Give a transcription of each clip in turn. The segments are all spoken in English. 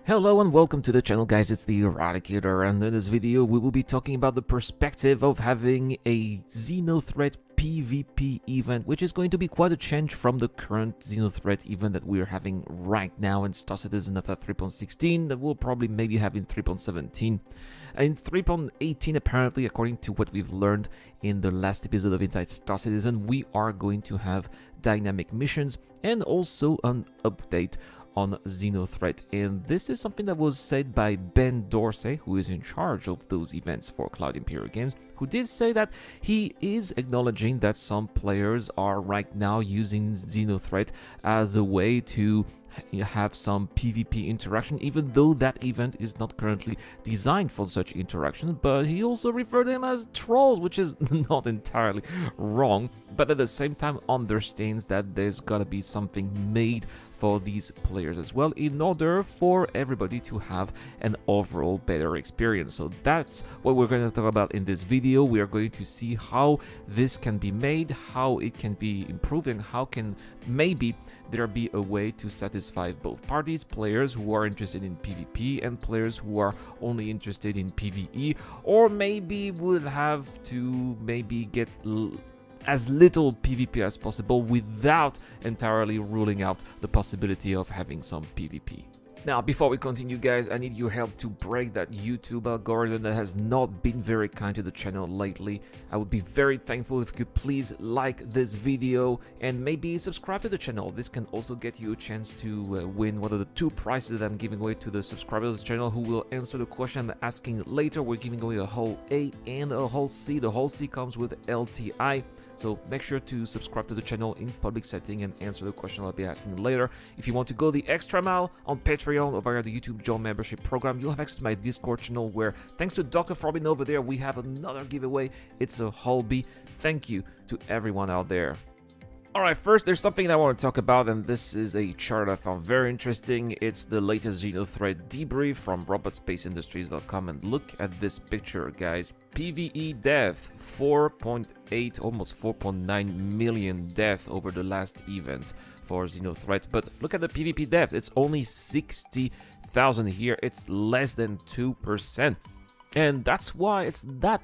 Hello and welcome to the channel, guys. It's the Eradicator, and in this video we will be talking about the perspective of having a Xenothreat PvP event, which is going to be quite a change from the current Xenothreat event that we're having right now in Star Citizen at 3.16 that we'll probably maybe have in 3.17. In 3.18, apparently, according to what we've learned in the last episode of Inside Star Citizen, we are going to have dynamic missions and also an update on Xenothreat, and this is something that was said by Ben Dorsey, who is in charge of those events for Cloud Imperial Games, who did say that he is acknowledging that some players are right now using Xenothreat as a way to have some PvP interaction, even though that event is not currently designed for such interaction. But he also referred them as trolls, which is not entirely wrong, but at the same time understands that there's gotta be something made for these players as well in order for everybody to have an overall better experience. So that's what we're going to talk about in this video. We are going to see how this can be made, how it can be improved, and how can maybe there be a way to satisfy both parties, players who are interested in PvP and players who are only interested in PvE, or maybe would have to maybe get as little PvP as possible without entirely ruling out the possibility of having some PvP. Now, before we continue, guys, I need your help to break that YouTube algorithm that has not been very kind to the channel lately. I would be very thankful if you could please like this video and maybe subscribe to the channel. This can also get you a chance to win one of the two prizes that I'm giving away to the subscribers of the channel who will answer the question I'm asking later. We're giving away a whole A and a whole C. The whole C comes with LTI. So make sure to subscribe to the channel in public setting and answer the question I'll be asking later. If you want to go the extra mile on Patreon or via the YouTube Join membership program, you'll have access to my Discord channel where, thanks to Dr. Forbin over there, we have another giveaway. It's a whole B. Thank you to everyone out there. Alright, first there's something that I want to talk about, and this is a chart I found very interesting. It's the latest Xenothreat debrief from RobotSpaceIndustries.com, and look at this picture, guys. PvE death, 4.8, almost 4.9 million death over the last event for Xenothreat. But look at the PvP death, it's only 60,000 here, it's less than 2%. And that's why it's not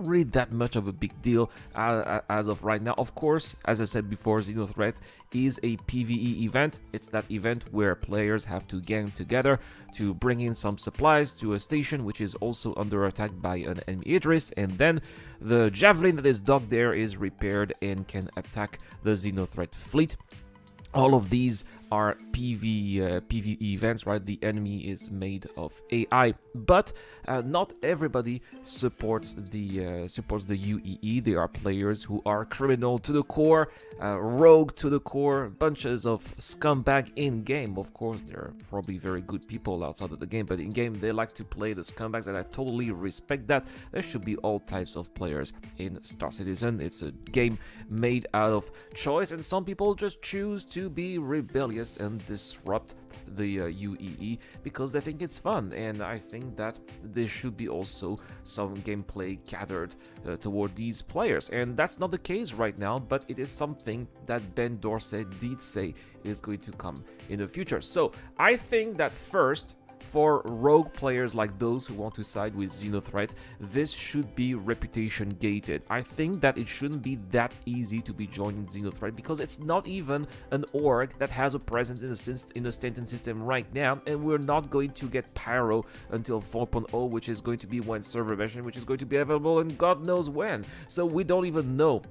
really that much of a big deal as of right now. Of course, as I said before, Xenothreat is a PvE event. It's that event where players have to gang together to bring in some supplies to a station which is also under attack by an enemy Idris, and then the javelin that is docked there is repaired and can attack the Xenothreat fleet. All of these are PvE events, right? The enemy is made of AI, but not everybody supports the UEE. There are players who are criminal to the core, rogue to the core, bunches of scumbag in game. Of course, there are probably very good people outside of the game, but in game they like to play the scumbags, and I totally respect that. There should be all types of players in Star Citizen. It's a game made out of choice, and some people just choose to be rebellious and disrupt the UEE because they think it's fun, and I think that there should be also some gameplay gathered toward these players, and that's not the case right now, but it is something that Ben Dorsey did say is going to come in the future. So I think that first, for rogue players like those who want to side with Xenothreat, this should be reputation gated. I think that it shouldn't be that easy to be joining Xenothreat because it's not even an org that has a presence in the Stanton system right now, and we're not going to get Pyro until 4.0, which is going to be one server version, which is going to be available and God knows when. So we don't even know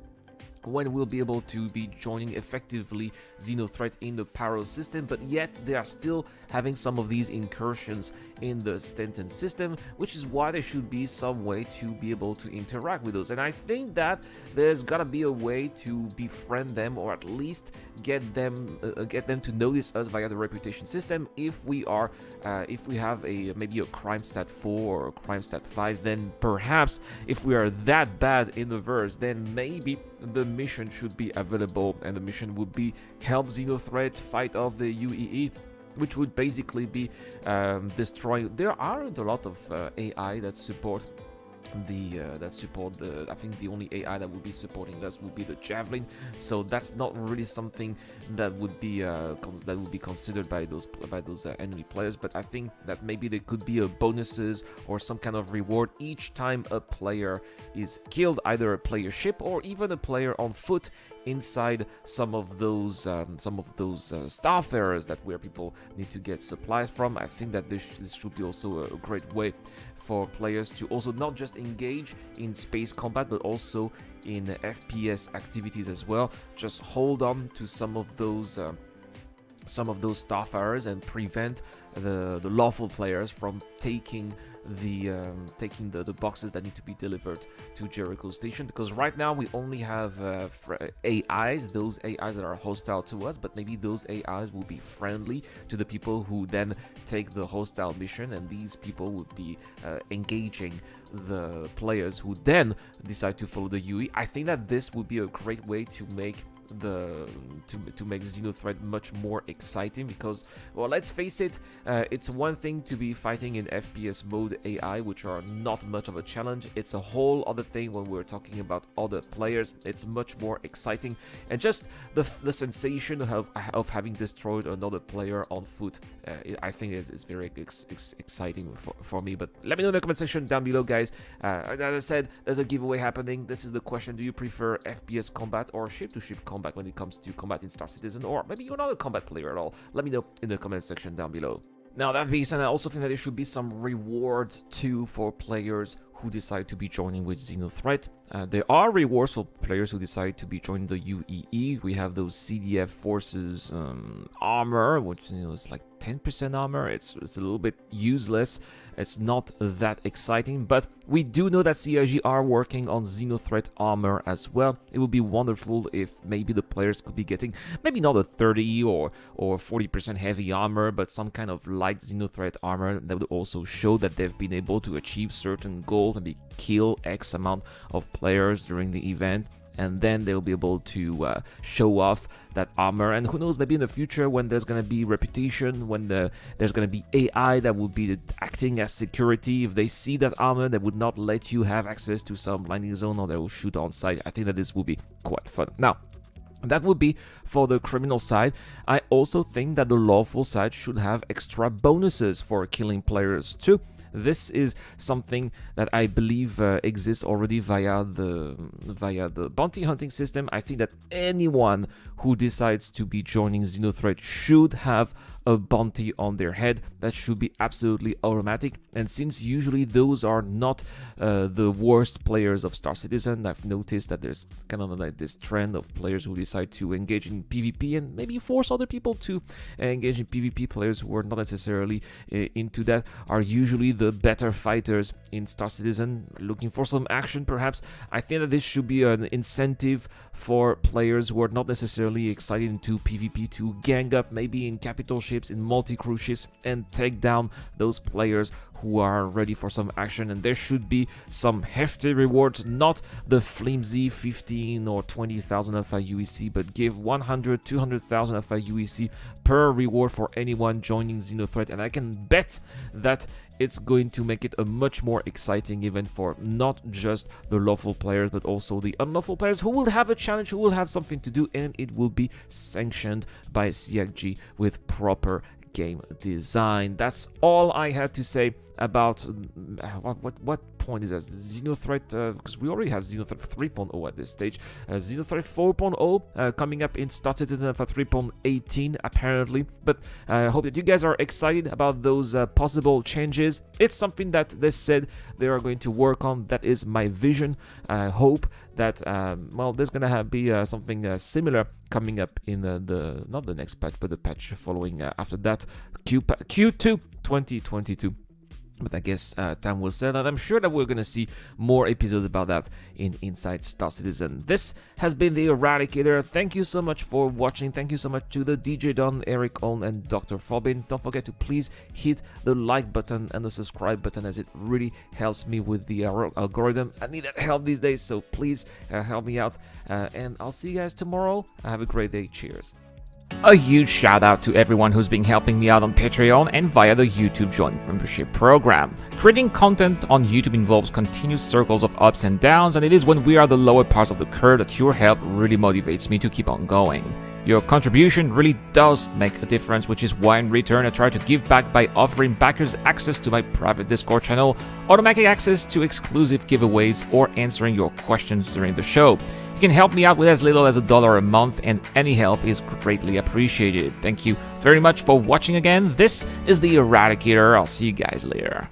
when we'll be able to be joining effectively Xenothreat in the Pyro system, but yet they are still having some of these incursions in the Stanton system, which is why there should be some way to be able to interact with those. And I think that there's gotta be a way to befriend them, or at least get them to notice us via the reputation system. If we have maybe a crime stat 4 or a crime stat 5, then perhaps if we are that bad in the verse, then maybe the mission should be available, and the mission would be help Xenothreat fight off the UEE, which would basically be destroying. There aren't a lot of AI that support that support the. I think the only AI that would be supporting us would be the javelin. So that's not really something that would be considered by those enemy players. But I think that maybe there could be a bonuses or some kind of reward each time a player is killed, either a player ship or even a player on foot inside some of those starfarers that where people need to get supplies from. I think that this should be also a great way for players to also not just engage in space combat but also in FPS activities as well. Just hold on to some of those starfarers and prevent the lawful players from taking the boxes that need to be delivered to Jericho Station, because right now we only have AIs, those AIs that are hostile to us, but maybe those AIs will be friendly to the people who then take the hostile mission, and these people would be engaging the players who then decide to follow the UE. I think that this would be a great way to make to make Xenothreat much more exciting, because, well, let's face it, it's one thing to be fighting in FPS mode AI, which are not much of a challenge. It's a whole other thing when we're talking about other players. It's much more exciting, and just the sensation of having destroyed another player on foot, I think is very exciting for me. But let me know in the comment section down below, guys. As I said, there's a giveaway happening. This is the question: do you prefer FPS combat or ship-to-ship combat when it comes to combat in Star Citizen, or maybe you're not a combat player at all? Let me know in the comment section down below. Now, that being said, I also think that there should be some rewards too for players who decide to be joining with Xenothreat. There are rewards for players who decide to be joining the UEE. We have those CDF forces armor, which is like 10% armor. It's a little bit useless. It's not that exciting, but we do know that CIG are working on Xenothreat armor as well. It would be wonderful if maybe the players could be getting maybe not a 30 or 40% heavy armor, but some kind of light Xenothreat armor that would also show that they've been able to achieve certain goals, maybe kill X amount of players during the event, and then they'll be able to show off that armor. And who knows, maybe in the future, when there's going to be reputation, when there's going to be AI that will be acting as security, if they see that armor, they would not let you have access to some landing zone, or they will shoot on sight. I think that this will be quite fun. Now, that would be for the criminal side. I also think that the lawful side should have extra bonuses for killing players too. This is something that I believe exists already via the bounty hunting system. I think that anyone who decides to be joining Xenothreat should have a bounty on their head. That should be absolutely automatic. And since usually those are not the worst players of Star Citizen, I've noticed that there's kind of like this trend of players who decide to engage in PvP and maybe force other people to engage in PvP. Players who are not necessarily into that are usually the better fighters in Star Citizen, looking for some action perhaps. I think that this should be an incentive for players who are not necessarily excited into PvP to gang up maybe in capital ships, in multi-crew ships, and take down those players who are ready for some action. And there should be some hefty rewards, not the flimsy 15 or 20,000 alpha UEC, but give 100, 200,000 alpha UEC per reward for anyone joining Xenothreat. And I can bet that it's going to make it a much more exciting event for not just the lawful players, but also the unlawful players who will have a challenge, who will have something to do, and it will be sanctioned by CIG with proper game design. That's all I had to say about what point is that Xenothreat, because we already have Xenothreat 3.0 at this stage. Xenothreat 4.0 coming up in Star Citizen for 3.18 apparently, but I hope that you guys are excited about those possible changes. It's something that they said they are going to work on. That is my vision. I hope that well, there's gonna be something similar coming up in the not the next patch, but the patch following after that, Q2 2022. But I guess time will tell, and I'm sure that we're going to see more episodes about that in Inside Star Citizen. This has been the Eradicator. Thank you so much for watching. Thank you so much to the DJ Don, Eric On, and Dr. Fobin. Don't forget to please hit the like button and the subscribe button, as it really helps me with the algorithm. I need that help these days, so please help me out. And I'll see you guys tomorrow. Have a great day. Cheers. A huge shout out to everyone who's been helping me out on Patreon and via the YouTube Joint Membership program. Creating content on YouTube involves continuous circles of ups and downs, and it is when we are the lower parts of the curve that your help really motivates me to keep on going. Your contribution really does make a difference, which is why in return I try to give back by offering backers access to my private Discord channel, automatic access to exclusive giveaways, or answering your questions during the show. You can help me out with as little as $1 a month, and any help is greatly appreciated. Thank you very much for watching again. This is the Eradicator. I'll see you guys later.